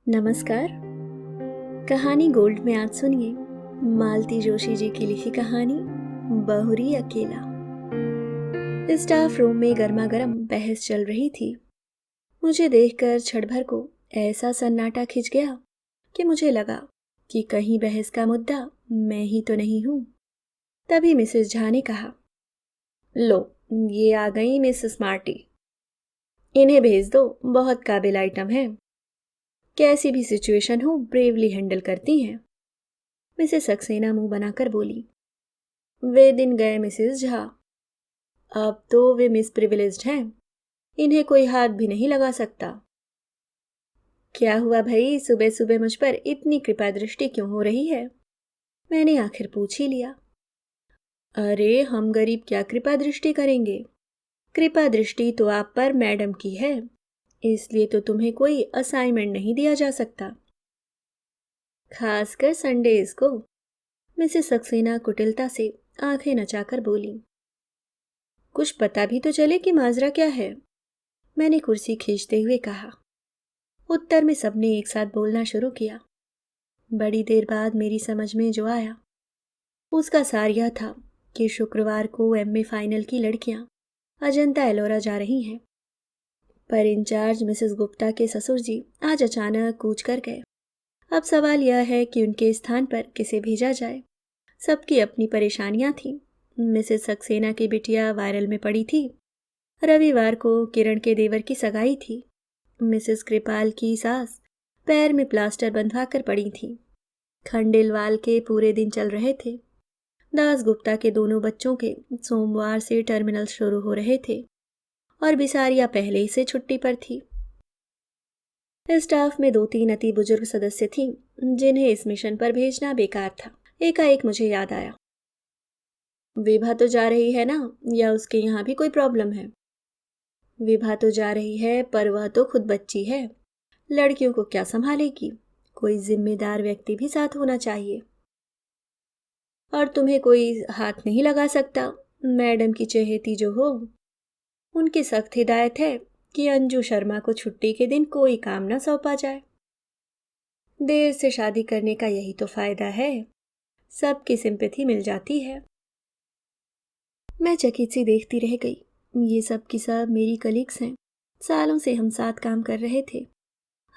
नमस्कार। कहानी गोल्ड में आज सुनिए मालती जोशी जी की लिखी कहानी बहुरी अकेला। स्टाफ रूम में गर्मा गर्म बहस चल रही थी। मुझे देखकर क्षण भर को ऐसा सन्नाटा खिंच गया कि मुझे लगा कि कहीं बहस का मुद्दा मैं ही तो नहीं हूं। तभी मिसेस झा ने कहा, लो ये आ गई मिस स्मार्टी, इन्हें भेज दो, बहुत काबिल आइटम है, कैसी भी सिचुएशन हो ब्रेवली हैंडल करती हैं। मिसेस सक्सेना मुंह बनाकर बोली, वे दिन गए मिसेस झा, अब तो वे मिस प्रिविलेज्ड हैं, इन्हें कोई हाथ भी नहीं लगा सकता। क्या हुआ भाई, सुबह सुबह मुझ पर इतनी कृपा दृष्टि क्यों हो रही है? मैंने आखिर पूछ ही लिया। अरे हम गरीब क्या कृपा दृष्टि करेंगे? कृपा दृष्टि तो आप पर मैडम की है, इसलिए तो तुम्हें कोई असाइनमेंट नहीं दिया जा सकता, खासकर संडेज को। मिसेस सक्सेना कुटिलता से आंखें नचाकर बोली, कुछ पता भी तो चले कि माजरा क्या है। मैंने कुर्सी खींचते हुए कहा। उत्तर में सबने एक साथ बोलना शुरू किया। बड़ी देर बाद मेरी समझ में जो आया उसका सार यह था कि शुक्रवार को एमए फाइनल की लड़कियां अजंता एलोरा जा रही हैं, पर इंचार्ज मिसेस गुप्ता के ससुर जी आज अचानक कूच कर गए। अब सवाल यह है कि उनके स्थान पर किसे भेजा जाए। सबकी अपनी परेशानियां थीं। मिसेस सक्सेना की बिटिया वायरल में पड़ी थी, रविवार को किरण के देवर की सगाई थी, मिसेस कृपाल की सास पैर में प्लास्टर बंधवाकर पड़ी थी, खंडेलवाल के पूरे दिन चल रहे थे, दास गुप्ता के दोनों बच्चों के सोमवार से टर्मिनल शुरू हो रहे थे और बिसारिया पहले ही से छुट्टी पर थी। स्टाफ में 2-3 अति बुजुर्ग सदस्य थीं जिन्हें इस मिशन पर भेजना बेकार था। एकाएक मुझे याद आया, विभा तो जा रही है ना, या उसके यहाँ भी कोई प्रॉब्लम है? विभा तो जा रही है, पर वह तो खुद बच्ची है, लड़कियों को क्या संभालेगी? कोई जिम्मेदार व्यक्ति भी साथ होना चाहिए। और तुम्हें कोई हाथ नहीं लगा सकता, मैडम की चहेती जो हो। उनकी सख्त हिदायत है कि अंजू शर्मा को छुट्टी के दिन कोई काम ना सौंपा जाए। देर से शादी करने का यही तो फायदा है, सबकी सिंपैथी मिल जाती है। मैं चकित सी देखती रह गई। ये सब की सब मेरी कलीग्स हैं, सालों से हम साथ काम कर रहे थे,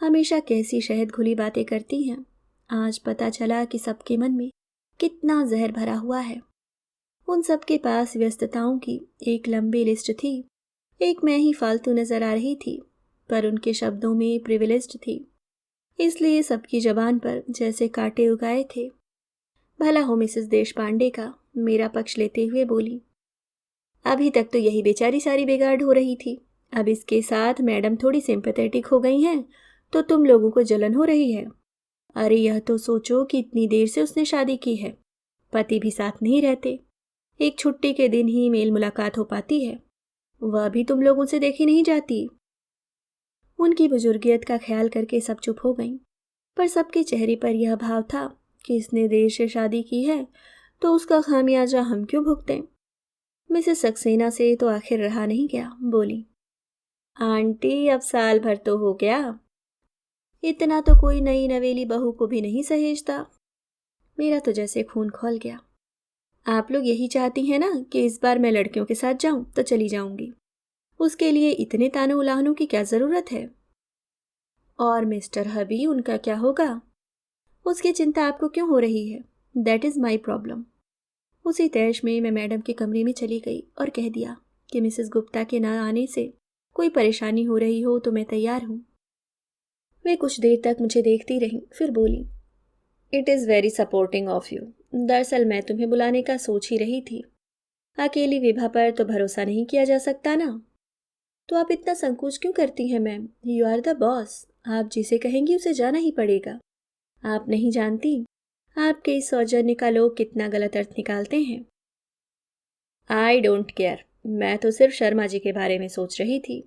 हमेशा कैसी शहद घुली बातें करती हैं। आज पता चला कि सबके मन में कितना जहर भरा हुआ है। उन सबके पास व्यस्तताओं की एक लंबी लिस्ट थी, एक मैं ही फालतू नजर आ रही थी, पर उनके शब्दों में प्रिविलेज्ड थी, इसलिए सबकी जबान पर जैसे कांटे उगाए थे। भला हो मिसेस देशपांडे का मेरा पक्ष लेते हुए बोली, अभी तक तो यही बेचारी सारी बिगाड़ हो रही थी, अब इसके साथ मैडम थोड़ी सिंपैथेटिक हो गई हैं तो तुम लोगों को जलन हो रही है। अरे यह तो सोचो कि इतनी देर से उसने शादी की है, पति भी साथ नहीं रहते, एक छुट्टी के दिन ही मेल मुलाकात हो पाती है, वह भी तुम लोगों से देखी नहीं जाती। उनकी बुजुर्गियत का ख्याल करके सब चुप हो गईं, पर सबके चेहरे पर यह भाव था कि इसने देर से शादी की है तो उसका खामियाजा हम क्यों भुगतें। मिसेस सक्सेना से तो आखिर रहा नहीं गया, बोली, आंटी अब साल भर तो हो गया, इतना तो कोई नई नवेली बहू को भी नहीं सहेजता। मेरा तो जैसे खून खौल गया। आप लोग यही चाहती हैं ना कि इस बार मैं लड़कियों के साथ जाऊं तो चली जाऊंगी, उसके लिए इतने ताने उलाहनों की क्या जरूरत है? और मिस्टर हबी, उनका क्या होगा? उसकी चिंता आपको क्यों हो रही है? That is my problem. उसी तैश में मैं मैडम के कमरे में चली गई और कह दिया कि मिसेस गुप्ता के न आने से कोई परेशानी हो रही हो तो मैं तैयार हूं। वे कुछ देर तक मुझे देखती रहीं, फिर बोली, it is very supporting of you. दरअसल मैं तुम्हें बुलाने का सोच ही रही थी, अकेली विभा पर तो भरोसा नहीं किया जा सकता ना। तो आप इतना संकोच क्यों करती हैं ma'am? You are the boss, आप जिसे कहेंगी उसे जाना ही पड़ेगा। आप नहीं जानती आपके इस सौजन्य का लोग कितना गलत अर्थ निकालते हैं। आई डोंट केयर, मैं तो सिर्फ शर्मा जी के बारे में सोच रही थी।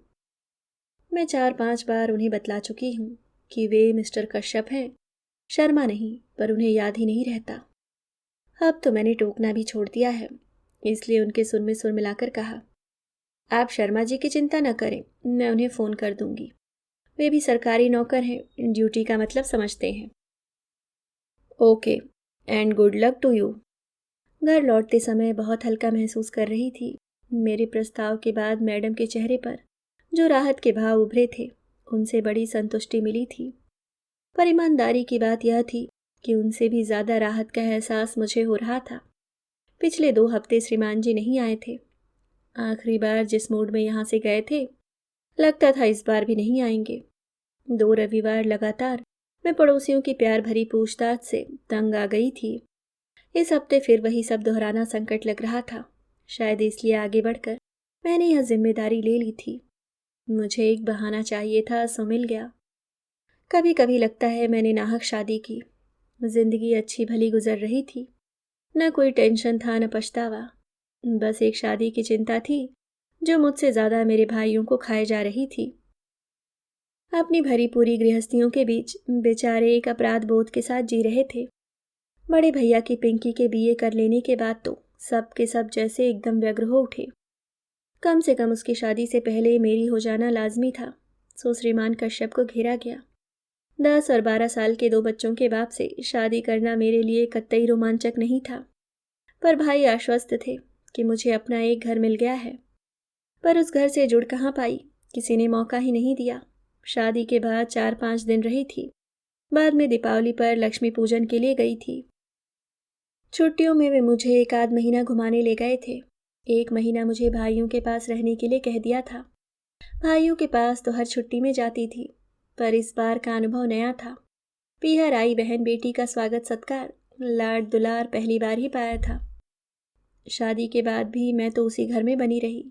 मैं 4-5 बार उन्हें बतला चुकी हूँ कि वे मिस्टर कश्यप हैं, शर्मा नहीं, पर उन्हें याद ही नहीं रहता। अब तो मैंने टोकना भी छोड़ दिया है, इसलिए उनके सुर में सुर मिलाकर कहा, आप शर्मा जी की चिंता न करें, मैं उन्हें फ़ोन कर दूंगी। वे भी सरकारी नौकर हैं, ड्यूटी का मतलब समझते हैं। Okay, and good luck to you. घर लौटते समय बहुत हल्का महसूस कर रही थी। मेरे प्रस्ताव के बाद मैडम के चेहरे पर जो राहत के भाव उभरे थे, उनसे बड़ी संतुष्टि मिली थी। पर ईमानदारी की बात यह थी कि उनसे भी ज़्यादा राहत का एहसास मुझे हो रहा था। पिछले 2 हफ्ते श्रीमान जी नहीं आए थे। आखिरी बार जिस मूड में यहाँ से गए थे, लगता था इस बार भी नहीं आएंगे। 2 रविवार लगातार मैं पड़ोसियों की प्यार भरी पूछताछ से तंग आ गई थी। इस हफ्ते फिर वही सब दोहराना संकट लग रहा था। शायद इसलिए आगे बढ़कर मैंने यह जिम्मेदारी ले ली थी। मुझे एक बहाना चाहिए था, सो मिल गया। कभी कभी लगता है मैंने नाहक शादी की। जिंदगी अच्छी भली गुजर रही थी, न कोई टेंशन था न पछतावा। बस एक शादी की चिंता थी जो मुझसे ज़्यादा मेरे भाइयों को खाए जा रही थी। अपनी भरी पूरी गृहस्थियों के बीच बेचारे एक अपराध बोध के साथ जी रहे थे। बड़े भैया की पिंकी के बीए कर लेने के बाद तो सब के सब जैसे एकदम व्यग्र हो उठे। कम से कम उसकी शादी से पहले मेरी हो जाना लाजमी था। सो श्रीमान कश्यप को घेरा गया। 10 और 12 साल के 2 बच्चों के बाप से शादी करना मेरे लिए कतई रोमांचक नहीं था। पर भाई आश्वस्त थे कि मुझे अपना एक घर मिल गया है। पर उस घर से जुड़ कहाँ पाई, किसी ने मौका ही नहीं दिया। शादी के बाद 4-5 दिन रही थी। बाद में दीपावली पर लक्ष्मी पूजन के लिए गई थी। छुट्टियों में वे मुझे 1 आध महीना घुमाने ले गए थे। 1 महीना मुझे भाइयों के पास रहने के लिए कह दिया था। भाइयों के पास तो हर छुट्टी में जाती थी, पर इस बार का अनुभव नया था। पीहर आई बहन बेटी का स्वागत सत्कार, लाड दुलार पहली बार ही पाया था। शादी के बाद भी मैं तो उसी घर में बनी रही।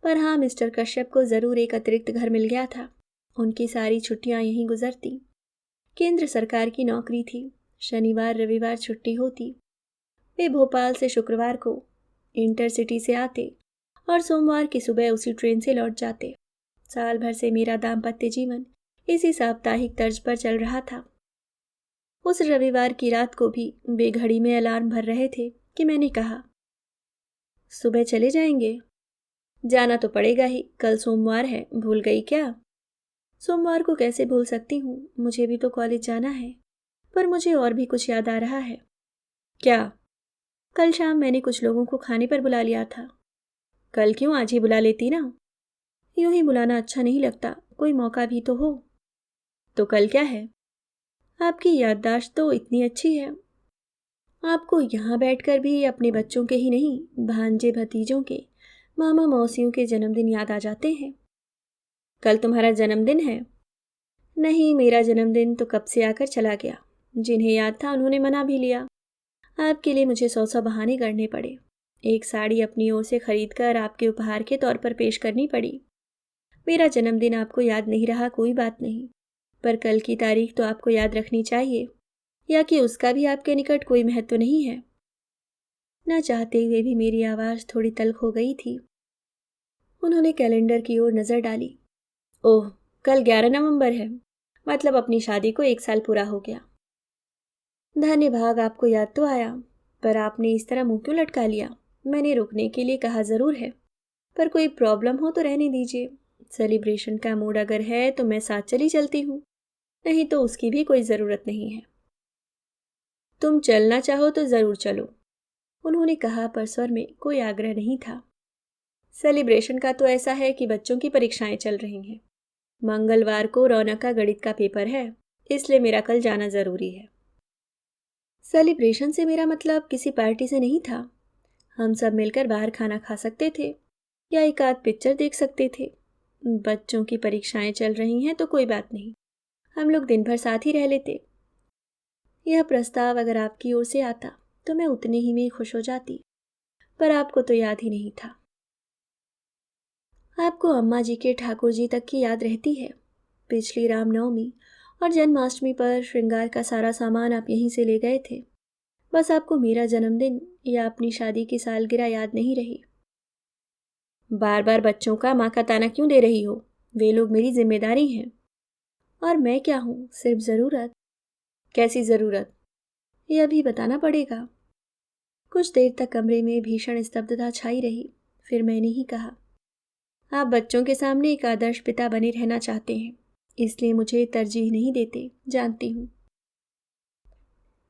पर हाँ, मिस्टर कश्यप को ज़रूर एक अतिरिक्त घर मिल गया था। उनकी सारी छुट्टियां यहीं गुजरती। केंद्र सरकार की नौकरी थी। शनिवार रविवार छुट्टी होती। वे भोपाल से शुक्रवार को इंटरसिटी से आते और सोमवार की सुबह उसी ट्रेन से लौट जाते। साल भर से मेरा दाम्पत्य जीवन इसी साप्ताहिक तर्ज पर चल रहा था। उस रविवार की रात को भी वे घड़ी में अलार्म भर रहे थे कि मैंने कहा, सुबह चले जाएंगे। जाना तो पड़ेगा ही, कल सोमवार है, भूल गई क्या? सोमवार को कैसे भूल सकती हूँ, मुझे भी तो कॉलेज जाना है। पर मुझे और भी कुछ याद आ रहा है। क्या? कल शाम मैंने कुछ लोगों को खाने पर बुला लिया था। कल क्यों, आज ही बुला लेती ना। यूं ही बुलाना अच्छा नहीं लगता, कोई मौका भी तो हो। तो कल क्या है? आपकी याददाश्त तो इतनी अच्छी है। आपको यहाँ बैठकर भी अपने बच्चों के ही नहीं, भांजे भतीजों के, मामा मौसियों के जन्मदिन याद आ जाते हैं। कल तुम्हारा जन्मदिन है? नहीं, मेरा जन्मदिन तो कब से आकर चला गया। जिन्हें याद था उन्होंने मना भी लिया। आपके लिए मुझे 100 बहाने करने पड़े। एक साड़ी अपनी ओर से खरीद कर आपके उपहार के तौर पर पेश करनी पड़ी। मेरा जन्मदिन आपको याद नहीं रहा, कोई बात नहीं, पर कल की तारीख तो आपको याद रखनी चाहिए, या कि उसका भी आपके निकट कोई महत्व नहीं है। न चाहते हुए भी मेरी आवाज़ थोड़ी तल्ख हो गई थी। उन्होंने कैलेंडर की ओर नज़र डाली। ओह, कल 11 नवंबर है, मतलब अपनी शादी को 1 साल पूरा हो गया। धन्य भाग, आपको याद तो आया, पर आपने इस तरह मुंह क्यों लटका लिया? मैंने रुकने के लिए कहा ज़रूर है, पर कोई प्रॉब्लम हो तो रहने दीजिए। सेलिब्रेशन का मूड अगर है तो मैं साथ चली चलती हूँ, नहीं तो उसकी भी कोई ज़रूरत नहीं है। तुम चलना चाहो तो ज़रूर चलो, उन्होंने कहा, पर स्वर में कोई आग्रह नहीं था। सेलिब्रेशन का तो ऐसा है कि बच्चों की परीक्षाएं चल रही हैं। मंगलवार को रौनक का गणित का पेपर है, इसलिए मेरा कल जाना ज़रूरी है। सेलिब्रेशन से मेरा मतलब किसी पार्टी से नहीं था। हम सब मिलकर बाहर खाना खा सकते थे या एक आध पिक्चर देख सकते थे। बच्चों की परीक्षाएं चल रही हैं तो कोई बात नहीं, हम लोग दिन भर साथ ही रह लेते। यह प्रस्ताव अगर आपकी ओर से आता तो मैं उतने ही में खुश हो जाती, पर आपको तो याद ही नहीं था। आपको अम्मा जी के ठाकुर जी तक की याद रहती है। पिछली रामनवमी और जन्माष्टमी पर श्रृंगार का सारा सामान आप यहीं से ले गए थे। बस आपको मेरा जन्मदिन या अपनी शादी की सालगिरह याद नहीं रही। बार बार बच्चों का माँ का ताना क्यों दे रही हो? वे लोग मेरी जिम्मेदारी हैं। और मैं क्या हूँ, सिर्फ ज़रूरत। कैसी ज़रूरत? यह भी बताना पड़ेगा। कुछ देर तक कमरे में भीषण स्तब्धता छाई रही। फिर मैंने ही कहा, आप बच्चों के सामने एक आदर्श पिता बने रहना चाहते हैं, इसलिए मुझे तरजीह नहीं देते, जानती हूँ।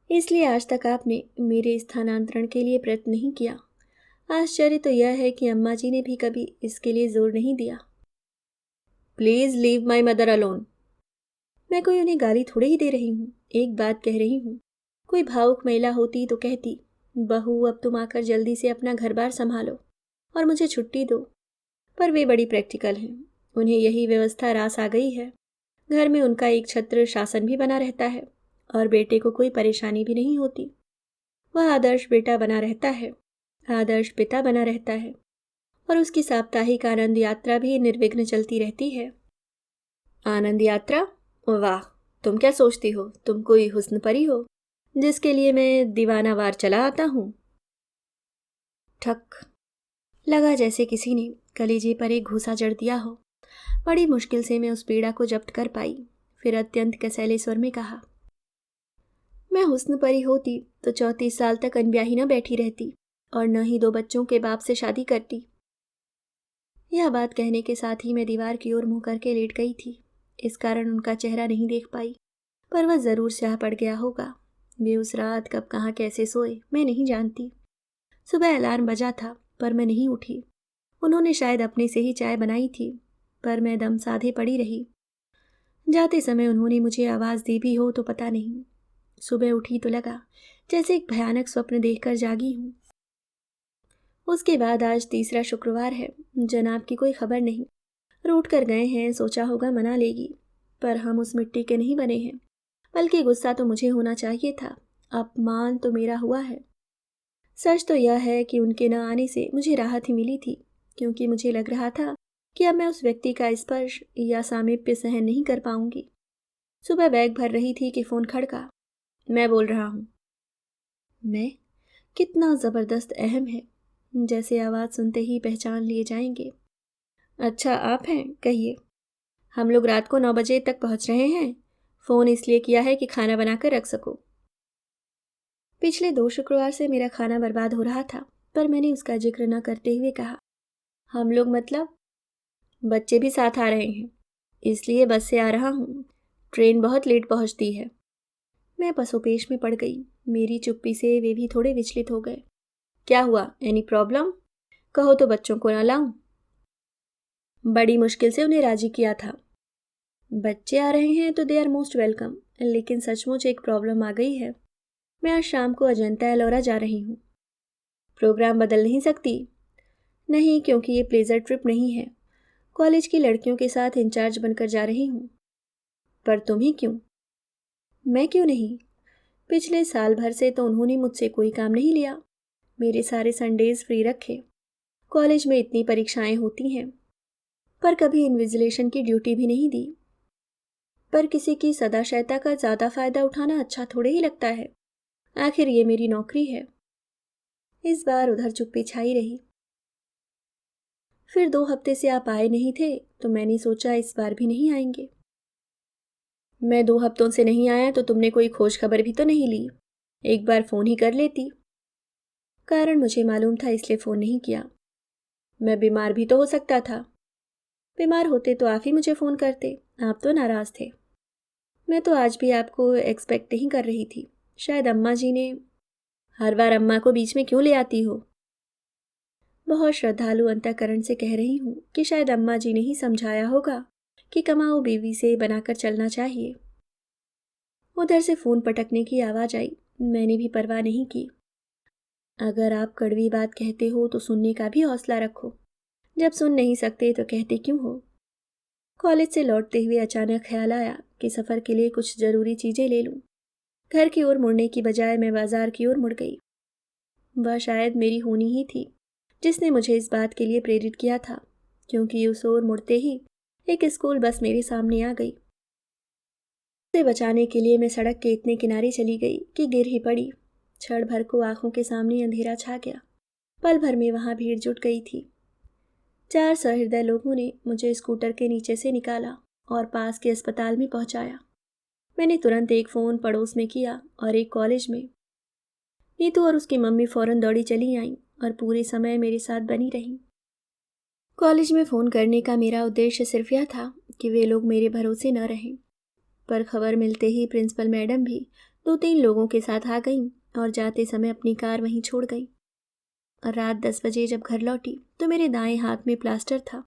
इसलिए आज तक आपने मेरे स्थानांतरण के लिए प्रयत्न नहीं किया। आश्चर्य तो यह है कि अम्मा जी ने भी कभी इसके लिए जोर नहीं दिया। Please leave my mother alone. मैं कोई उन्हें गाली थोड़े ही दे रही हूँ, एक बात कह रही हूँ। कोई भावुक महिला होती तो कहती, बहू अब तुम आकर जल्दी से अपना घर बार संभालो और मुझे छुट्टी दो। पर वे बड़ी प्रैक्टिकल हैं, उन्हें यही व्यवस्था रास आ गई है। घर में उनका एक छत्र शासन भी बना रहता है और बेटे को कोई परेशानी भी नहीं होती। वह आदर्श बेटा बना रहता है, आदर्श पिता बना रहता है और उसकी साप्ताहिक आनंद यात्रा भी निर्विघ्न चलती रहती है। आनंद यात्रा? वाह, तुम क्या सोचती हो तुम कोई हुस्न परी हो जिसके लिए मैं दीवानावार चला आता हूँ? ठक। लगा जैसे किसी ने कलेजे पर एक घूसा जड़ दिया हो। बड़ी मुश्किल से मैं उस पीड़ा को जब्त कर पाई, फिर अत्यंत कसैले स्वर में कहा, मैं हुस्न परी होती तो 34 साल तक अनब्याही न बैठी रहती और न ही 2 बच्चों के बाप से शादी करती। यह बात कहने के साथ ही मैं दीवार की ओर मुंह करके लेट गई थी। इस कारण उनका चेहरा नहीं देख पाई, पर वह जरूर स्याह पड़ गया होगा। वे उस रात कब कहाँ कैसे सोए मैं नहीं जानती। सुबह अलार्म बजा था पर मैं नहीं उठी। उन्होंने शायद अपने से ही चाय बनाई थी, पर मैं दम साधे पड़ी रही। जाते समय उन्होंने मुझे आवाज़ दी भी हो तो पता नहीं। सुबह उठी तो लगा जैसे एक भयानक स्वप्न देखकर जागी हूँ। उसके बाद आज तीसरा शुक्रवार है, जनाब की कोई खबर नहीं। रूठ कर गए हैं, सोचा होगा मना लेगी, पर हम उस मिट्टी के नहीं बने हैं। बल्कि गुस्सा तो मुझे होना चाहिए था, अपमान तो मेरा हुआ है। सच तो यह है कि उनके न आने से मुझे राहत ही मिली थी, क्योंकि मुझे लग रहा था कि अब मैं उस व्यक्ति का स्पर्श या सामीप्य सहन नहीं कर पाऊंगी। सुबह बैग भर रही थी कि फ़ोन खड़का। मैं बोल रहा हूँ। मैं? कितना ज़बरदस्त अहम है, जैसे आवाज़ सुनते ही पहचान लिए जाएंगे। अच्छा आप हैं, कहिए। हम लोग रात को 9 बजे तक पहुंच रहे हैं। फ़ोन इसलिए किया है कि खाना बनाकर रख सको। पिछले 2 शुक्रवार से मेरा खाना बर्बाद हो रहा था, पर मैंने उसका जिक्र न करते हुए कहा, हम लोग मतलब? बच्चे भी साथ आ रहे हैं, इसलिए बस से आ रहा हूँ। ट्रेन बहुत लेट पहुंचती है। मैं पसोपेश में पड़ गई। मेरी चुप्पी से वे भी थोड़े विचलित हो गए। क्या हुआ, एनी प्रॉब्लम? कहो तो बच्चों को ना लाऊं। बड़ी मुश्किल से उन्हें राजी किया था। बच्चे आ रहे हैं तो दे आर मोस्ट वेलकम, लेकिन सचमुच एक प्रॉब्लम आ गई है। मैं आज शाम को अजंता एलोरा जा रही हूँ। प्रोग्राम बदल नहीं सकती? नहीं, क्योंकि ये प्लेजर ट्रिप नहीं है। कॉलेज की लड़कियों के साथ इंचार्ज बनकर जा रही हूँ। पर तुम ही क्यों? मैं क्यों नहीं? पिछले साल भर से तो उन्होंने मुझसे कोई काम नहीं लिया, मेरे सारे संडेज फ्री रखे। कॉलेज में इतनी परीक्षाएं होती हैं, पर कभी इन्विजिलेशन की ड्यूटी भी नहीं दी। पर किसी की सदाशयता का ज़्यादा फायदा उठाना अच्छा थोड़े ही लगता है। आखिर ये मेरी नौकरी है। इस बार उधर चुप्पी छाई रही। फिर 2 हफ्ते से आप आए नहीं थे तो मैंने सोचा इस बार भी नहीं आएंगे। मैं 2 हफ्तों से नहीं आया तो तुमने कोई खोज खबर भी तो नहीं ली। एक बार फ़ोन ही कर लेती। कारण मुझे मालूम था, इसलिए फ़ोन नहीं किया। मैं बीमार भी तो हो सकता था। बीमार होते तो आप ही मुझे फ़ोन करते, आप तो नाराज़ थे। मैं तो आज भी आपको एक्सपेक्ट नहीं कर रही थी। शायद अम्मा जी ने। हर बार अम्मा को बीच में क्यों ले आती हो? बहुत श्रद्धालु अंतःकरण से कह रही हूँ कि शायद अम्मा जी ने ही समझाया होगा कि कमाऊ बीवी से बनाकर चलना चाहिए। उधर से फ़ोन पटकने की आवाज़ आई। मैंने भी परवाह नहीं की। अगर आप कड़वी बात कहते हो तो सुनने का भी हौसला रखो। जब सुन नहीं सकते तो कहते क्यों हो? कॉलेज से लौटते हुए अचानक ख्याल आया कि सफ़र के लिए कुछ ज़रूरी चीज़ें ले लूँ। घर की ओर मुड़ने की बजाय मैं बाजार की ओर मुड़ गई। वह शायद मेरी होनी ही थी जिसने मुझे इस बात के लिए प्रेरित किया था, क्योंकि उस ओर मुड़ते ही एक स्कूल बस मेरे सामने आ गई। उसे बचाने के लिए मैं सड़क के इतने किनारे चली गई कि गिर ही पड़ी। क्षण भर को आंखों के सामने अंधेरा छा गया। पल भर में वहां भीड़ जुट गई थी। 4 सहृदय लोगों ने मुझे स्कूटर के नीचे से निकाला और पास के अस्पताल में पहुंचाया। मैंने तुरंत एक फ़ोन पड़ोस में किया और एक कॉलेज में। नीतू और उसकी मम्मी फौरन दौड़ी चली आईं और पूरे समय मेरे साथ बनी रहीं। कॉलेज में फ़ोन करने का मेरा उद्देश्य सिर्फ यह था कि वे लोग मेरे भरोसे न रहें, पर खबर मिलते ही प्रिंसिपल मैडम भी 2-3 लोगों के साथ आ गईं और जाते समय अपनी कार वहीं छोड़ गईं। और रात 10 बजे जब घर लौटी तो मेरे दाएं हाथ में प्लास्टर था,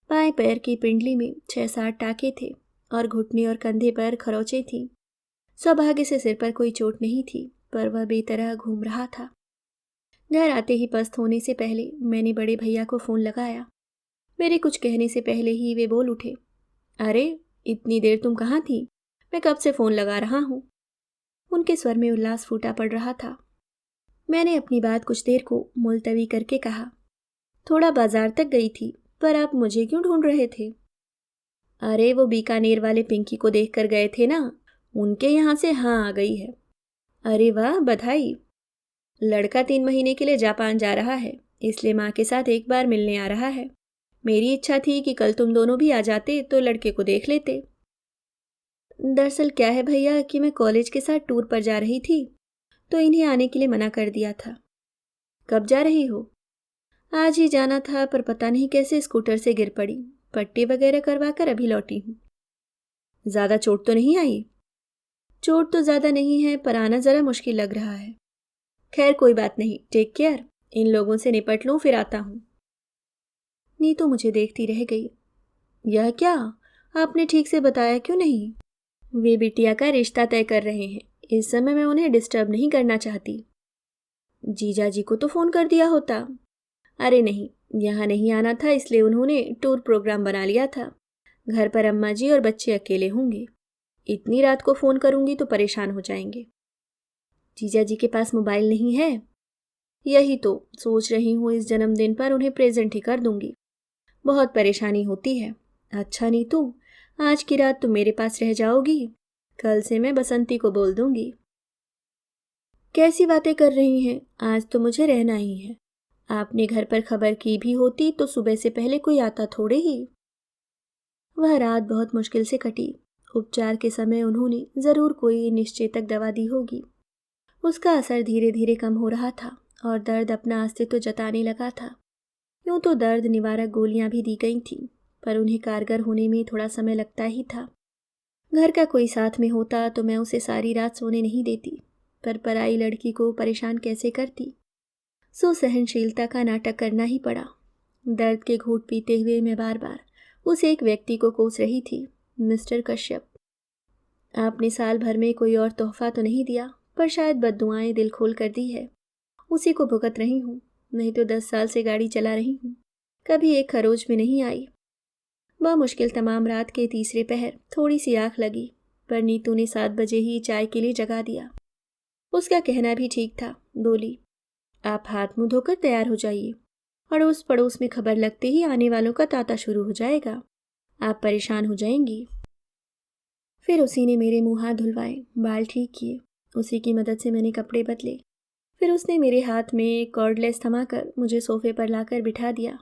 बाएं पैर की पिंडली में 6-7 टाके थे और घुटने और कंधे पर खरोंचें थीं। सौभाग्य से सिर पर कोई चोट नहीं थी, पर वह बेतरह घूम रहा था। घर आते ही पस्त होने से पहले मैंने बड़े भैया को फ़ोन लगाया। मेरे कुछ कहने से पहले ही वे बोल उठे, अरे इतनी देर तुम कहाँ थी? मैं कब से फ़ोन लगा रहा हूँ। उनके स्वर में उल्लास फूटा पड़ रहा था। मैंने अपनी बात कुछ देर को मुलतवी करके कहा, थोड़ा बाजार तक गई थी, पर आप मुझे क्यों ढूंढ रहे थे? अरे वो बीकानेर वाले पिंकी को देख कर गए थे ना, उनके यहाँ से हाँ आ गई है। अरे वाह, बधाई। लड़का 3 महीने के लिए जापान जा रहा है, इसलिए माँ के साथ एक बार मिलने आ रहा है। मेरी इच्छा थी कि कल तुम दोनों भी आ जाते तो लड़के को देख लेते। दरअसल क्या है भैया कि मैं कॉलेज के साथ टूर पर जा रही थी, तो इन्हें आने के लिए मना कर दिया था। कब जा रही हो? आज ही जाना था, पर पता नहीं कैसे स्कूटर से गिर पड़ी। पट्टी वगैरह करवा कर अभी लौटी हूँ। ज़्यादा चोट तो नहीं आई? चोट तो ज़्यादा नहीं है, पर आना ज़रा मुश्किल लग रहा है। खैर कोई बात नहीं, टेक केयर। इन लोगों से निपट लूँ फिर आता हूँ। नीतू मुझे देखती रह गई। यह क्या? आपने ठीक से बताया क्यों नहीं? वे बिटिया का रिश्ता तय कर रहे हैं, इस समय मैं उन्हें डिस्टर्ब नहीं करना चाहती। जीजा जी को तो फ़ोन कर दिया होता। अरे नहीं, यहाँ नहीं आना था, इसलिए उन्होंने टूर प्रोग्राम बना लिया था। घर पर अम्मा जी और बच्चे अकेले होंगे। इतनी रात को फ़ोन करूँगी तो परेशान हो जाएंगे। जीजा जी के पास मोबाइल नहीं है? यही तो सोच रही हूँ, इस जन्मदिन पर उन्हें प्रेजेंट ही कर दूंगी। बहुत परेशानी होती है। अच्छा नीतू, आज की रात तुम मेरे पास रह जाओगी। कल से मैं बसंती को बोल दूंगी। कैसी बातें कर रही हैं, आज तो मुझे रहना ही है। आपने घर पर खबर की भी होती तो सुबह से पहले कोई आता थोड़े ही। वह रात बहुत मुश्किल से कटी। उपचार के समय उन्होंने ज़रूर कोई निश्चेतक दवा दी होगी। उसका असर धीरे धीरे कम हो रहा था और दर्द अपना अस्तित्व जताने लगा था। यूं तो दर्द निवारक गोलियां भी दी गई थीं, पर उन्हें कारगर होने में थोड़ा समय लगता ही था। घर का कोई साथ में होता तो मैं उसे सारी रात सोने नहीं देती, पर पराई लड़की को परेशान कैसे करती। सो सहनशीलता का नाटक करना ही पड़ा। दर्द के घूंट पीते हुए मैं बार बार उस एक व्यक्ति को कोस रही थी, मिस्टर कश्यप। आपने साल भर में कोई और तोहफा तो नहीं दिया, पर शायद बद्दुआएं दिल खोल कर दी है। उसी को भुगत रही हूँ, नहीं तो 10 साल से गाड़ी चला रही हूँ, कभी एक खरोच में नहीं आई। मुश्किल तमाम रात के तीसरे पहर थोड़ी सी आँख लगी, पर नीतू ने 7 बजे ही चाय के लिए जगा दिया। उसका कहना भी ठीक था। बोली, आप हाथ मुंह धोकर तैयार हो जाइए, अड़ोस पड़ोस में खबर लगते ही आने वालों का तांता शुरू हो जाएगा। आप परेशान हो जाएंगी। फिर उसी ने मेरे मुंह हाथ धुलवाए, बाल ठीक किए। उसी की मदद से मैंने कपड़े बदले। फिर उसने मेरे हाथ में कॉर्डलेस थमाकर मुझे सोफे पर लाकर बिठा दिया।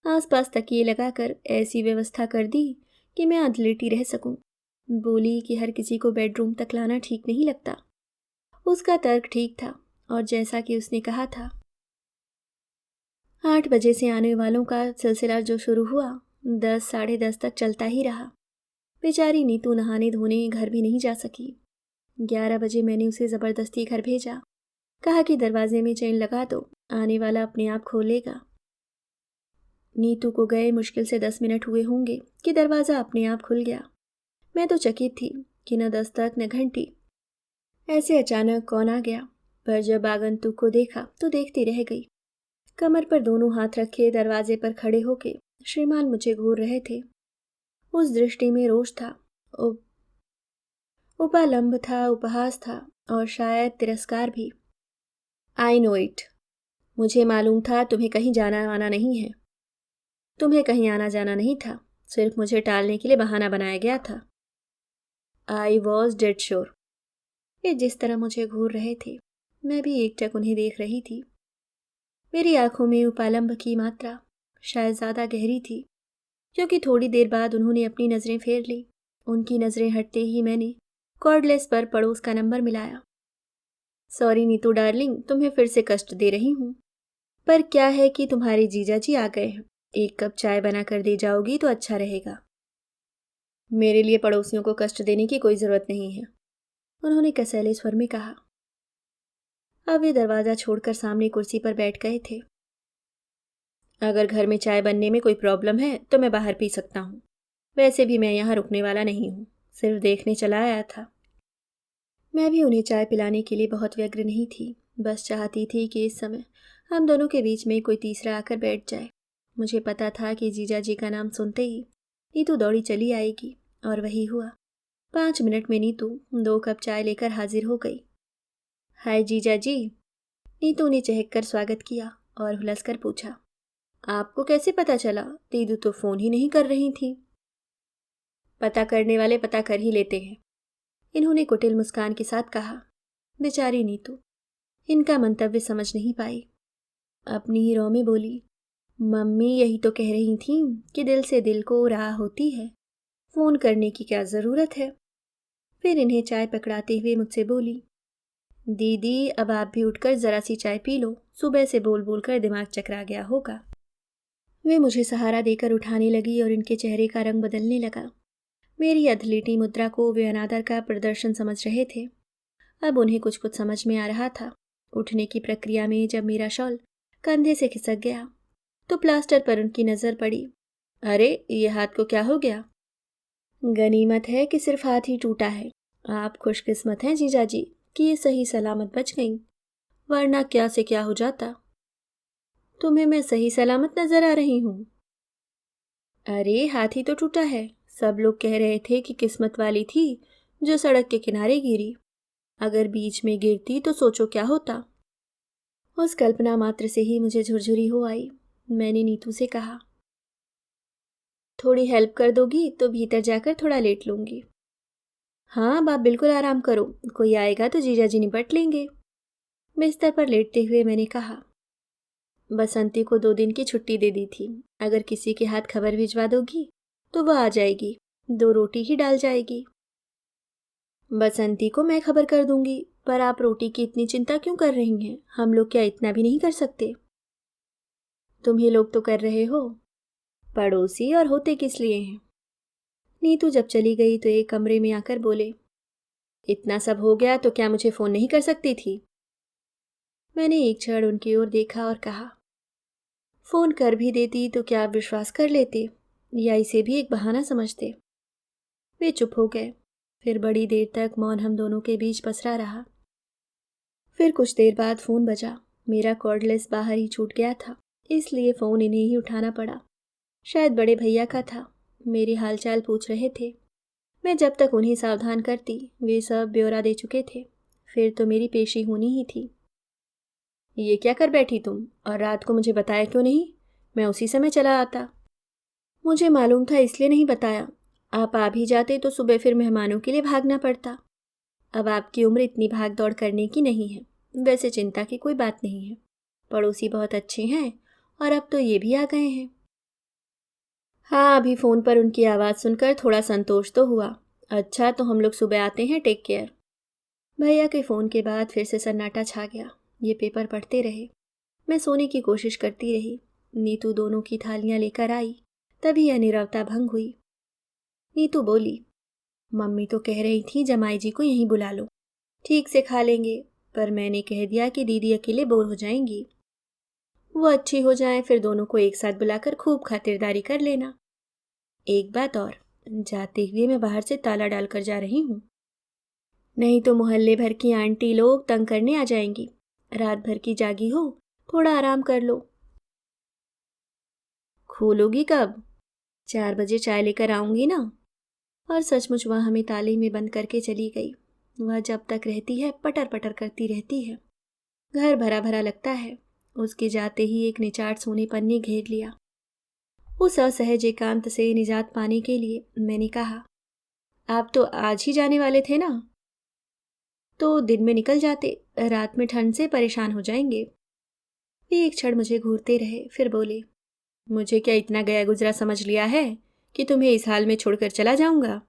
आसपास तकिए लगाकर ऐसी व्यवस्था कर दी कि मैं अधलेटी रह सकूं। बोली कि हर किसी को बेडरूम तक लाना ठीक नहीं लगता। उसका तर्क ठीक था, और जैसा कि उसने कहा था, 8 बजे से आने वालों का सिलसिला जो शुरू हुआ 10 साढ़े 10 तक चलता ही रहा। बेचारी नीतू नहाने धोने घर भी नहीं जा सकी। 11 बजे मैंने उसे ज़बरदस्ती घर भेजा। कहा कि दरवाजे में चेन लगा दो, आने वाला अपने आप खोलेगा। नीतू को गए मुश्किल से 10 मिनट हुए होंगे कि दरवाज़ा अपने आप खुल गया। मैं तो चकित थी कि न दस्तक न घंटी। ऐसे अचानक कौन आ गया, पर जब आगंतुक को देखा तो देखती रह गई। कमर पर दोनों हाथ रखे दरवाजे पर खड़े होके श्रीमान मुझे घूर रहे थे। उस दृष्टि में रोष था, उपालंब था, उपहास था, और शायद तिरस्कार भी। I know it. मुझे मालूम था तुम्हें कहीं जाना आना नहीं है। तुम्हें कहीं आना जाना नहीं था, सिर्फ मुझे टालने के लिए बहाना बनाया गया था। I was dead sure. ये जिस तरह मुझे घूर रहे थे, मैं भी एकटक उन्हें देख रही थी। मेरी आंखों में उपालंब की मात्रा शायद ज़्यादा गहरी थी, क्योंकि थोड़ी देर बाद उन्होंने अपनी नज़रें फेर ली। उनकी नज़रें हटते ही मैंने कॉर्डलेस पर पड़ोस का नंबर मिलाया। सॉरी नीतू डार्लिंग, तुम्हें फिर से कष्ट दे रही हूँ, पर क्या है कि तुम्हारे जीजा जी आ गए हैं। 1 कप चाय बना कर दे जाओगी तो अच्छा रहेगा। मेरे लिए पड़ोसियों को कष्ट देने की कोई ज़रूरत नहीं है, उन्होंने कसैले स्वर में कहा। अब वे दरवाज़ा छोड़कर सामने कुर्सी पर बैठ गए थे। अगर घर में चाय बनने में कोई प्रॉब्लम है तो मैं बाहर पी सकता हूँ। वैसे भी मैं यहाँ रुकने वाला नहीं हूँ, सिर्फ देखने चला आया था। मैं भी उन्हें चाय पिलाने के लिए बहुत व्यग्र नहीं थी, बस चाहती थी कि इस समय हम दोनों के बीच में कोई तीसरा आकर बैठ जाए। मुझे पता था कि जीजा जी का नाम सुनते ही नीतू दौड़ी चली आएगी, और वही हुआ। 5 मिनट में नीतू 2 कप चाय लेकर हाजिर हो गई। हाय जीजा जी, नीतू ने चहक कर स्वागत किया और हुलस कर पूछा। आपको कैसे पता चला? दीदू तो फोन ही नहीं कर रही थी। पता करने वाले पता कर ही लेते हैं, इन्होंने कुटिल मुस्कान के साथ कहा। बेचारी नीतू इनका मंतव्य समझ नहीं पाई। अपनी ही रौ में बोली, मम्मी यही तो कह रही थी कि दिल से दिल को राह होती है, फोन करने की क्या जरूरत है। फिर इन्हें चाय पकड़ाते हुए मुझसे बोली, दीदी अब आप भी उठकर जरा सी चाय पी लो, सुबह से बोल बोल कर दिमाग चकरा गया होगा। वे मुझे सहारा देकर उठाने लगी और इनके चेहरे का रंग बदलने लगा। मेरी अधलेटी मुद्रा को वे अनादर का प्रदर्शन समझ रहे थे। अब उन्हें कुछ कुछ समझ में आ रहा था। उठने की प्रक्रिया में जब मेरा शॉल कंधे से खिसक गया तो प्लास्टर पर उनकी नजर पड़ी। अरे ये हाथ को क्या हो गया? गनीमत है कि सिर्फ हाथ ही टूटा है। आप खुशकिस्मत हैं जीजा जी कि ये सही सलामत बच गईं, वरना क्या से क्या हो जाता। तुम्हें मैं सही सलामत नजर आ रही हूँ? अरे हाथ ही तो टूटा है। सब लोग कह रहे थे कि किस्मत वाली थी जो सड़क के किनारे गिरी, अगर बीच में गिरती तो सोचो क्या होता। उस कल्पना मात्र से ही मुझे झुरझुरी हो आई। मैंने नीतू से कहा, थोड़ी हेल्प कर दोगी तो भीतर जाकर थोड़ा लेट लूंगी। हाँ अब आप बिल्कुल आराम करो, कोई आएगा तो जीजा जी निपट लेंगे। बिस्तर पर लेटते हुए मैंने कहा, बसंती को 2 दिन की छुट्टी दे दी थी, अगर किसी के हाथ खबर भिजवा दोगी तो वह आ जाएगी, 2 रोटी ही डाल जाएगी। बसंती को मैं खबर कर दूंगी, पर आप रोटी की इतनी चिंता क्यों कर रही हैं? हम लोग क्या इतना भी नहीं कर सकते? तुम्ही लोग तो कर रहे हो, पड़ोसी और होते किस लिए हैं? नीतू जब चली गई तो एक कमरे में आकर बोले, इतना सब हो गया तो क्या मुझे फोन नहीं कर सकती थी? मैंने एक क्षण उनकी ओर देखा और कहा, फोन कर भी देती तो क्या आप विश्वास कर लेते, या इसे भी एक बहाना समझते? वे चुप हो गए। फिर बड़ी देर तक मौन हम दोनों के बीच पसरा रहा। फिर कुछ देर बाद फोन बजा। मेरा कॉर्डलेस बाहर ही छूट गया था, इसलिए फोन इन्हें ही उठाना पड़ा। शायद बड़े भैया का था। मेरे हालचाल पूछ रहे थे। मैं जब तक उन्हें सावधान करती वे सब ब्यौरा दे चुके थे। फिर तो मेरी पेशी होनी ही थी। ये क्या कर बैठी तुम, और रात को मुझे बताया क्यों नहीं? मैं उसी समय चला आता। मुझे मालूम था इसलिए नहीं बताया, आप आ भी जाते तो सुबह फिर मेहमानों के लिए भागना पड़ता। अब आपकी उम्र इतनी भाग दौड़ करने की नहीं है। वैसे चिंता की कोई बात नहीं है, पड़ोसी बहुत अच्छे हैं और अब तो ये भी आ गए हैं। हाँ अभी फ़ोन पर उनकी आवाज़ सुनकर थोड़ा संतोष तो हुआ। अच्छा तो हम लोग सुबह आते हैं, टेक केयर। भैया के फ़ोन के बाद फिर से सन्नाटा छा गया। ये पेपर पढ़ते रहे। मैं सोने की कोशिश करती रही। नीतू दोनों की थालियां लेकर आई, तभी यह नीरवता भंग हुई। नीतू बोली, मम्मी तो कह रही थी जमाई जी को यहीं बुला लो, ठीक से खा लेंगे, पर मैंने कह दिया कि दीदी अकेले बोर हो जाएंगी। वो अच्छी हो जाए फिर दोनों को एक साथ बुलाकर खूब खातिरदारी कर लेना। एक बात और, जाते हुए मैं बाहर से ताला डालकर जा रही हूँ, नहीं तो मोहल्ले भर की आंटी लोग तंग करने आ जाएंगी। रात भर की जागी हो, थोड़ा आराम कर लो। खोलोगी कब? 4 बजे चाय लेकर आऊंगी ना। और सचमुच वह हमें ताले में बंद करके चली गई। वह जब तक रहती है पटर पटर करती रहती है। घर भरा भरा लगता है। उसके जाते ही एक निचाट सोनेपन ने घेर लिया। उस असहज एकांत से निजात पाने के लिए मैंने कहा, आप तो आज ही जाने वाले थे ना? तो दिन में निकल जाते, रात में ठंड से परेशान हो जाएंगे। वे एक क्षण मुझे घूरते रहे, फिर बोले, मुझे क्या इतना गया गुजरा समझ लिया है कि तुम्हें इस हाल में छोड़कर चला जाऊंगा?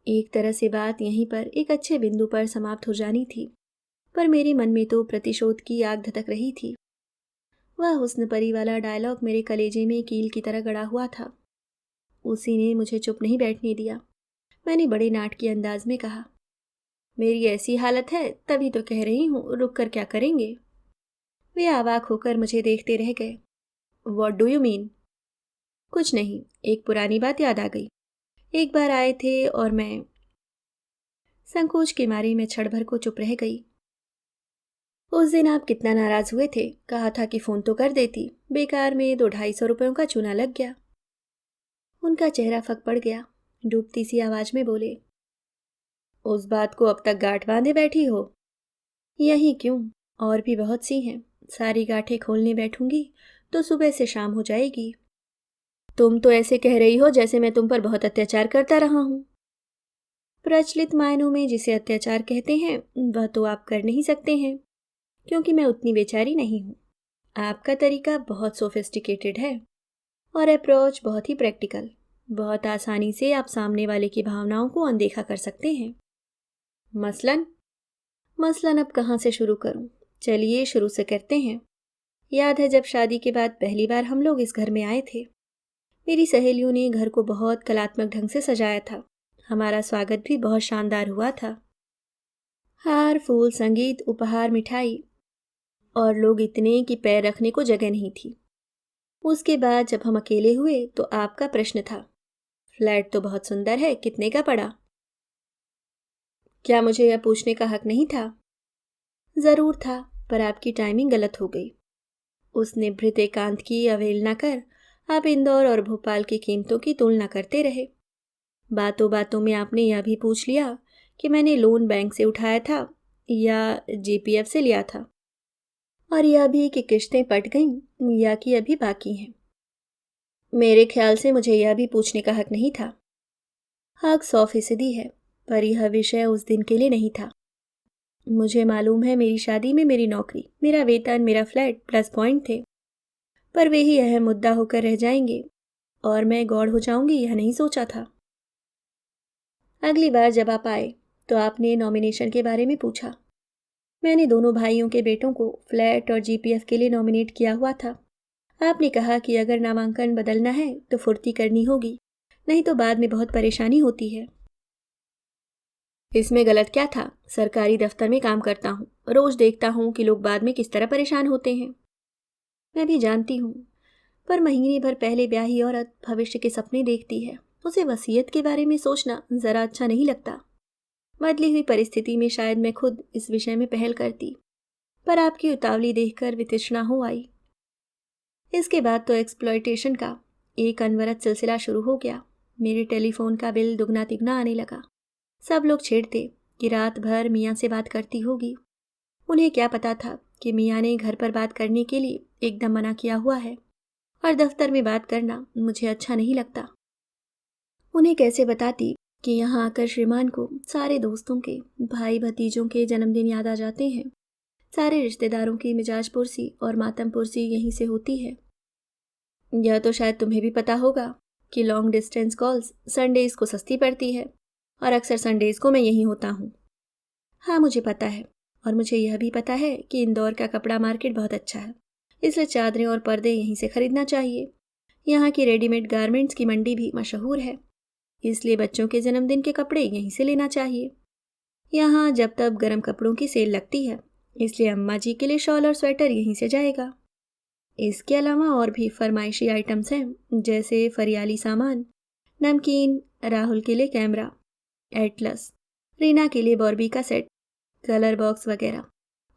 एक तरह से बात यहीं पर एक अच्छे बिंदु पर समाप्त हो जानी थी, पर मेरे मन में तो प्रतिशोध की आग धधक रही थी। वह हुस्न परी वाला डायलॉग मेरे कलेजे में कील की तरह गड़ा हुआ था। उसी ने मुझे चुप नहीं बैठने दिया। मैंने बड़े नाटकीय अंदाज में कहा, मेरी ऐसी हालत है तभी तो कह रही हूँ, रुक कर क्या करेंगे। वे अवाक होकर मुझे देखते रह गए। What do you mean? कुछ नहीं, एक पुरानी बात याद आ गई। एक बार आए थे और मैं संकोच के मारे मैं क्षण भर को चुप रह गई। उस दिन आप कितना नाराज हुए थे, कहा था कि फोन तो कर देती, बेकार में 200-250 रुपयों का चूना लग गया। उनका चेहरा फक पड़ गया। डूबती सी आवाज में बोले, उस बात को अब तक गांठ बांधे बैठी हो? यही क्यों, और भी बहुत सी हैं। सारी गांठें खोलने बैठूंगी तो सुबह से शाम हो जाएगी। तुम तो ऐसे कह रही हो जैसे मैं तुम पर बहुत अत्याचार करता रहा हूं। प्रचलित मायनों में जिसे अत्याचार कहते हैं वह तो आप कर नहीं सकते हैं, क्योंकि मैं उतनी बेचारी नहीं हूं। आपका तरीका बहुत सोफिस्टिकेटेड है और अप्रोच बहुत ही प्रैक्टिकल। बहुत आसानी से आप सामने वाले की भावनाओं को अनदेखा कर सकते हैं। मसलन मसलन अब कहाँ से शुरू करूं? चलिए शुरू से करते हैं। याद है जब शादी के बाद पहली बार हम लोग इस घर में आए थे? मेरी सहेलियों ने घर को बहुत कलात्मक ढंग से सजाया था। हमारा स्वागत भी बहुत शानदार हुआ था। हार, फूल, संगीत, उपहार, मिठाई, और लोग इतने कि पैर रखने को जगह नहीं थी। उसके बाद जब हम अकेले हुए तो आपका प्रश्न था, फ्लैट तो बहुत सुंदर है, कितने का पड़ा? क्या मुझे यह पूछने का हक नहीं था? जरूर था, पर आपकी टाइमिंग गलत हो गई। उस निभृत एकांत की अवहेलना कर आप इंदौर और भोपाल की कीमतों की तुलना करते रहे। बातों बातों में आपने यह भी पूछ लिया कि मैंने लोन बैंक से उठाया था या जीपीएफ से लिया था, और यह भी कि किश्तें पट गईं या कि अभी बाकी हैं। मेरे ख्याल से मुझे यह भी पूछने का हक नहीं था। हक 100% है, पर यह विषय उस दिन के लिए नहीं था। मुझे मालूम है मेरी शादी में मेरी नौकरी, मेरा वेतन, मेरा फ्लैट प्लस पॉइंट थे, पर वे ही अहम मुद्दा होकर रह जाएंगे और मैं गौड़ हो जाऊंगी, यह नहीं सोचा था। अगली बार जब आप आए तो आपने नॉमिनेशन के बारे में पूछा। मैंने दोनों भाइयों के बेटों को फ्लैट और जीपीएफ के लिए नॉमिनेट किया हुआ था। आपने कहा कि अगर नामांकन बदलना है तो फुर्ती करनी होगी, नहीं तो बाद में बहुत परेशानी होती है। इसमें गलत क्या था? सरकारी दफ्तर में काम करता हूँ, रोज देखता हूँ कि लोग बाद में किस तरह परेशान होते हैं। मैं भी जानती हूँ, पर महीने भर पहले ब्याही औरत भविष्य के सपने देखती है, उसे वसीयत के बारे में सोचना जरा अच्छा नहीं लगता। बदली हुई परिस्थिति में शायद मैं खुद इस विषय में पहल करती, पर आपकी उतावली देखकर वितृष्णा हो आई। इसके बाद तो एक्सप्लॉयटेशन का एक अनवरत सिलसिला शुरू हो गया। मेरे टेलीफोन का बिल दुगना तिगना आने लगा। सब लोग छेड़ते कि रात भर मियाँ से बात करती होगी। उन्हें क्या पता था कि मियाँ ने घर पर बात करने के लिए एकदम मना किया हुआ है, और दफ्तर में बात करना मुझे अच्छा नहीं लगता। उन्हें कैसे बताती कि यहाँ आकर श्रीमान को सारे दोस्तों के, भाई भतीजों के जन्मदिन याद आ जाते हैं। सारे रिश्तेदारों की मिजाज पुरसी और मातम पुरसी यहीं से होती है। यह तो शायद तुम्हें भी पता होगा कि लॉन्ग डिस्टेंस कॉल्स संडेज को सस्ती पड़ती है, और अक्सर संडेज को मैं यहीं होता हूँ। हाँ, मुझे पता है, और मुझे यह भी पता है कि इंदौर का कपड़ा मार्केट बहुत अच्छा है, इसलिए चादरें और पर्दे यहीं से खरीदना चाहिए। यहाँ की रेडीमेड गारमेंट्स की मंडी भी मशहूर है, इसलिए बच्चों के जन्मदिन के कपड़े यहीं से लेना चाहिए। यहाँ जब तब गर्म कपड़ों की सेल लगती है, इसलिए अम्मा जी के लिए शॉल और स्वेटर यहीं से जाएगा। इसके अलावा और भी फरमाइशी आइटम्स हैं, जैसे फरियाली सामान, नमकीन, राहुल के लिए कैमरा, एटलस, रीना के लिए बॉर्बी का सेट, कलर बॉक्स वगैरह।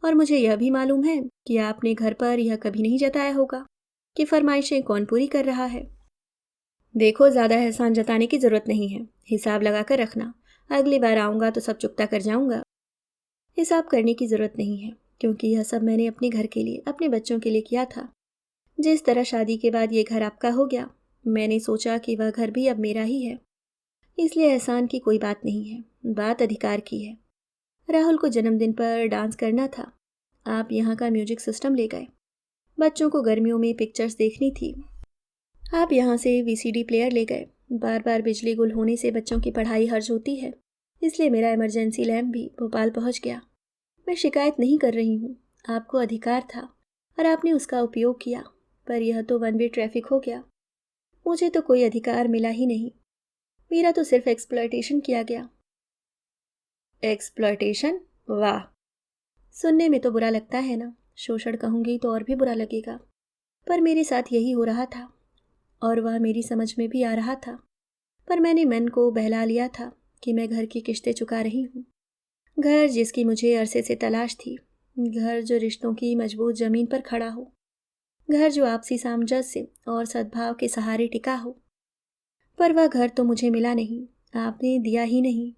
और मुझे यह भी मालूम है कि आपने घर पर यह कभी नहीं जताया होगा कि फरमाइशें कौन पूरी कर रहा है। देखो, ज़्यादा एहसान जताने की ज़रूरत नहीं है, हिसाब लगा कर रखना। अगली बार आऊँगा तो सब चुकता कर जाऊँगा। हिसाब करने की ज़रूरत नहीं है, क्योंकि यह सब मैंने अपने घर के लिए, अपने बच्चों के लिए किया था। जिस तरह शादी के बाद ये घर आपका हो गया, मैंने सोचा कि वह घर भी अब मेरा ही है, इसलिए एहसान की कोई बात नहीं है, बात अधिकार की है। राहुल को जन्मदिन पर डांस करना था, आप यहाँ का म्यूजिक सिस्टम ले गए। बच्चों को गर्मियों में पिक्चर्स देखनी थी, आप यहाँ से वीसीडी प्लेयर ले गए। बार बार बिजली गुल होने से बच्चों की पढ़ाई हर्ज होती है, इसलिए मेरा इमरजेंसी लैम्प भी भोपाल पहुँच गया। मैं शिकायत नहीं कर रही हूँ, आपको अधिकार था, और आपने उसका उपयोग किया, पर यह तो वन वे ट्रैफिक हो गया। मुझे तो कोई अधिकार मिला ही नहीं, मेरा तो सिर्फ एक्सप्लॉयटेशन किया गया। एक्सप्लॉयटेशन? वाह! सुनने में तो बुरा लगता है ना, शोषण कहूँगी तो और भी बुरा लगेगा। पर मेरे साथ यही हो रहा था, और वह मेरी समझ में भी आ रहा था। पर मैंने मन को बहला लिया था कि मैं घर की किश्तें चुका रही हूँ। घर जिसकी मुझे अरसे से तलाश थी, घर जो रिश्तों की मजबूत जमीन पर खड़ा हो, घर जो आपसी सामंजस्य और सद्भाव के सहारे टिका हो। पर वह घर तो मुझे मिला नहीं, आपने दिया ही नहीं।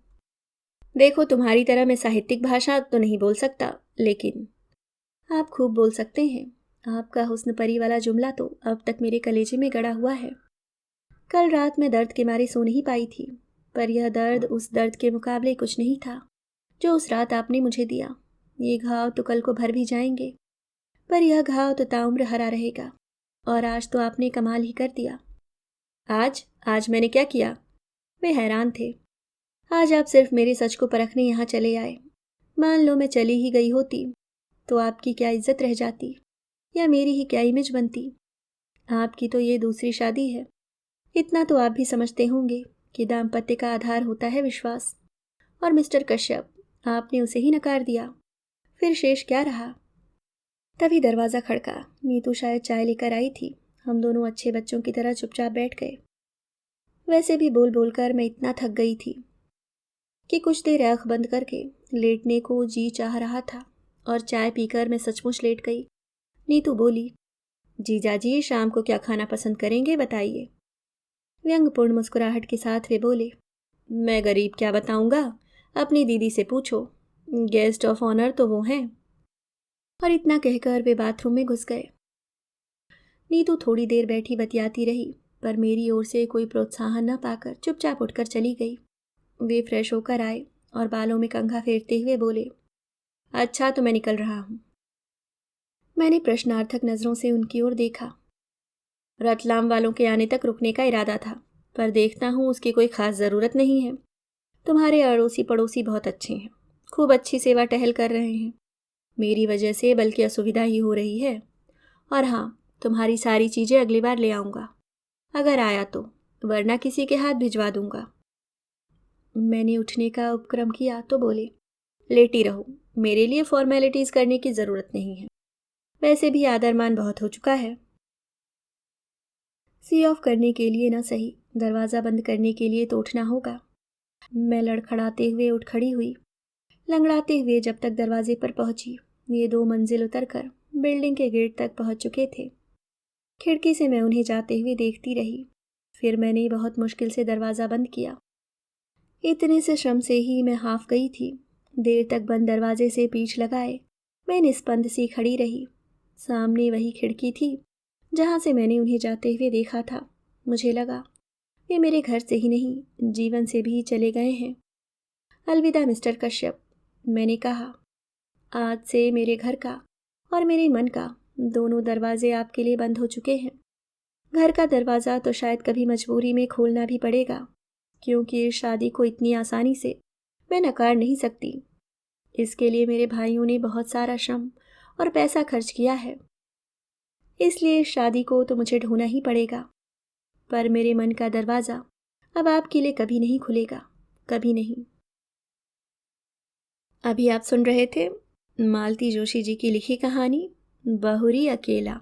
देखो, तुम्हारी तरह मैं साहित्यिक भाषा तो नहीं बोल सकता, लेकिन आप खूब बोल सकते हैं। आपका हुस्न परी वाला जुमला तो अब तक मेरे कलेजे में गड़ा हुआ है। कल रात मैं दर्द के मारे सो नहीं पाई थी, पर यह दर्द उस दर्द के मुकाबले कुछ नहीं था जो उस रात आपने मुझे दिया। ये घाव तो कल को भर भी जाएंगे, पर यह घाव तो ताउम्र हरा रहेगा। और आज तो आपने कमाल ही कर दिया। आज आज मैंने क्या किया? वे हैरान थे। आज आप सिर्फ मेरे सच को परखने यहाँ चले आए। मान लो मैं चली ही गई होती तो आपकी क्या इज्जत रह जाती, या मेरी ही क्या इमेज बनती। आपकी तो ये दूसरी शादी है। इतना तो आप भी समझते होंगे कि दाम्पत्य का आधार होता है विश्वास। और मिस्टर कश्यप, आपने उसे ही नकार दिया। फिर शेष क्या रहा? तभी दरवाज़ा खड़का। नीतू शायद चाय लेकर आई थी। हम दोनों अच्छे बच्चों की तरह चुपचाप बैठ गए। वैसे भी बोल बोलकर मैं इतना थक गई थी कि कुछ देर आँख बंद करके लेटने को जी चाह रहा था, और चाय पीकर मैं सचमुच लेट गई। नीतू बोली, जीजाजी शाम को क्या खाना पसंद करेंगे बताइए। व्यंग्यपूर्ण मुस्कुराहट के साथ वे बोले, मैं गरीब क्या बताऊंगा, अपनी दीदी से पूछो, गेस्ट ऑफ ऑनर तो वो हैं। और इतना कहकर वे बाथरूम में घुस गए। नीतू थोड़ी देर बैठी बतियाती रही, पर मेरी ओर से कोई प्रोत्साहन न पाकर चुपचाप उठकर चली गई। वे फ्रेश होकर आए और बालों में कंघा फेरते हुए बोले, अच्छा तो मैं निकल रहा हूँ। मैंने प्रश्नार्थक नज़रों से उनकी ओर देखा। रतलाम वालों के आने तक रुकने का इरादा था, पर देखता हूँ उसकी कोई खास ज़रूरत नहीं है। तुम्हारे अड़ोसी पड़ोसी बहुत अच्छे हैं, खूब अच्छी सेवा टहल कर रहे हैं। मेरी वजह से बल्कि असुविधा ही हो रही है। और हाँ, तुम्हारी सारी चीज़ें अगली बार ले आऊँगा, अगर आया तो, वरना किसी के हाथ भिजवा दूँगा। मैंने उठने का उपक्रम किया तो बोले, लेटी रहो, मेरे लिए फॉर्मेलिटीज़ करने की ज़रूरत नहीं है। वैसे भी आदर मान बहुत हो चुका है। सी ऑफ करने के लिए ना सही, दरवाज़ा बंद करने के लिए तो उठना होगा। मैं लड़खड़ाते हुए उठ खड़ी हुई। लंगड़ाते हुए जब तक दरवाजे पर पहुंची, ये 2 मंजिल उतरकर बिल्डिंग के गेट तक पहुंच चुके थे। खिड़की से मैं उन्हें जाते हुए देखती रही। फिर मैंने बहुत मुश्किल से दरवाज़ा बंद किया। इतने से श्रम से ही मैं हाफ गई थी। देर तक बंद दरवाजे से पीठ लगाए मैं निस्पंद सी खड़ी रही। सामने वही खिड़की थी जहाँ से मैंने उन्हें जाते हुए देखा था। मुझे लगा वे मेरे घर से ही नहीं, जीवन से भी चले गए हैं। अलविदा मिस्टर कश्यप, मैंने कहा। आज से मेरे घर का और मेरे मन का दोनों दरवाजे आपके लिए बंद हो चुके हैं। घर का दरवाज़ा तो शायद कभी मजबूरी में खोलना भी पड़ेगा, क्योंकि इस शादी को इतनी आसानी से मैं नकार नहीं सकती। इसके लिए मेरे भाइयों ने बहुत सारा श्रम और पैसा खर्च किया है। इसलिए इस शादी को तो मुझे ढूंढना ही पड़ेगा। पर मेरे मन का दरवाज़ा अब आपके लिए कभी नहीं खुलेगा, कभी नहीं। अभी आप सुन रहे थे मालती जोशी जी की लिखी कहानी बहुरी अकेला।